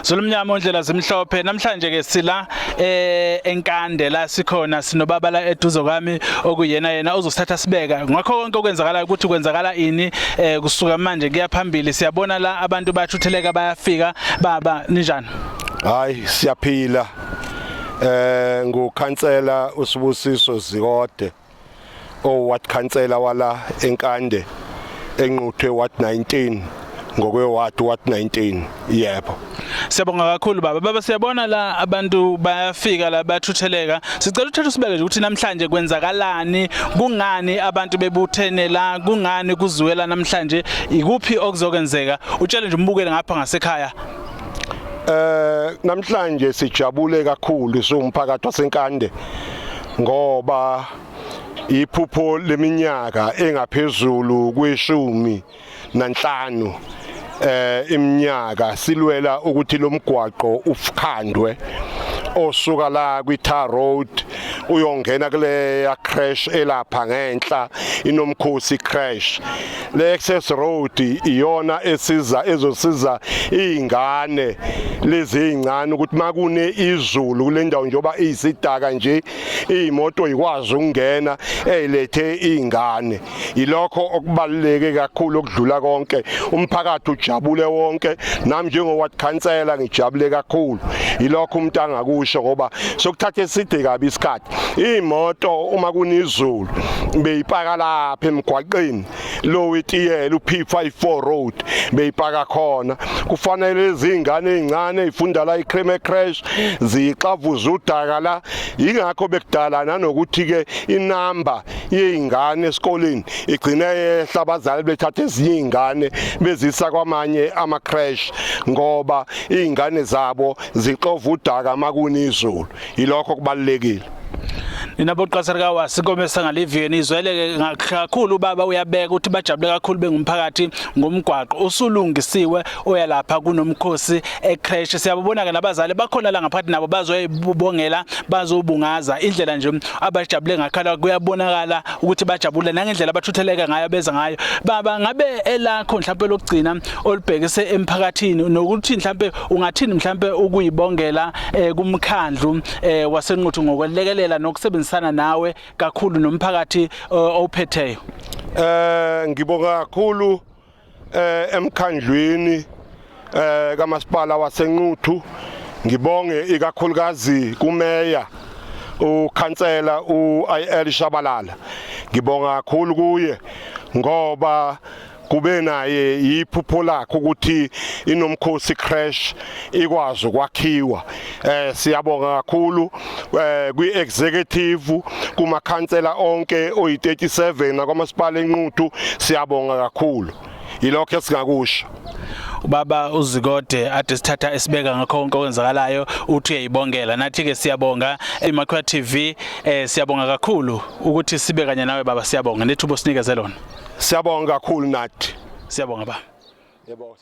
Zulumnyama ondlela zimhlophe namhlanje ke sila enkande la sikhona sinobaba la eduzo kwami okuyena uzosithatha sibeka ngakho konke okwenzakala ukuthi kwenzakala ini kusuka manje kuya phambili siyabona la abantu bathutheleka bayafika baba ninjani hayi siyaphila ngukhansela uSibusiso Zikode oward khansela wala enkande Nquthu ward 19 ngokwe ward 19 yebo. Siyabonga kakhulu baba siyabona la abantu bayafika la bathutheleka sicela uthathe usibeke nje ukuthi namhlanje kwenzakalani kungani abantu bebuthene la kungani kuziwela namhlanje ikuphi okuzokwenzeka utshele nje umbukele ngapha ngasekhaya. Namhlanje sijabule kakhulu somphakathi wasenkande ngoba iphupho leminyaka engaphezulu kwe15 iminyaka silwela ukuthi lo mgwaqo ufukhandwe osuka la kwi-tar road uyongena kule ya crash elapha ngenhla iNomkhosi crash le access road iyona ezosiza izingane lezi zincane ukuthi makune izulu kule ndawo njoba iyisidaka nje izimoto ikwazi ukungena ezilethe izingane ilokho okubaluleke kakhulu okudlula konke umphakathi ujabule wonke nami njengoward councillor ngijabule kakhulu ilokho umuntu angakusho ngoba sokuthatha eside kabi isikhathi imoto uma kunizulu beyipaka lapha emgwaqeni lo wetiyela uP54 road beyipaka khona kufanele izingane ezincane ezifunda la iCreme crash zixavuza udaka la ingakho bekudala nanokuthi ke inamba yezingane esikoleni igcine yehla abazali bethatha ezinye izingane bezisa kwamanye ama crash ngoba izingane zabo zixova udaka makunizulu ilokho kubalekile. Ninaboqasarika wasikomesa ngalivini izweleke kakhulu baba uyabeka ukuthi bajabule kakhulu bengumphakathi ngomgwaqo usulungisiwe oyalapha kuNomkhosi ecrash siyabona ke nabazali bakhona la ngaphakathi nabo bazoyibongela bazobungaza indlela nje abajabule ngakhala kuyabonakala ukuthi bajabule nangendlela abathutheleka ngayo beza ngayo baba ngabe elakho mhlawumbe lokugcina olibhekise emphakathini nokuthi mhlawumbe ungathini mhlawumbe ukuyibongela kumkhandlu waseNquthu ngokwelekelela nokusebenzisa sana nawe kakhulu nomphakathi ophetheyo. Ngibonga kakhulu emkhandlweni kamasipala waseNquthu ngibonge ikakhulukazi kumeya ukhansela uIL Shabalala ngibonga kakhulu kuye ngoba kube naye iphupho lakho ukuthi iNomkhosi crash ikwazi ukwakhiwa siyabonga kakhulu kwi-executive kuma councillor onke oyi37 nakwamasipala eNquthu siyabonga kakhulu ilokho esingakusho ubaba uZikode ade sithatha esibeka ngakho konke okwenzakalayo uthi uyayibongela nathi ke siyabonga eMayoral TV siyabonga kakhulu ukuthi sibe kanye nawe baba siyabonga nethubo sinikeze lona siyabonga kakhulu nathi siyabonga baba yebo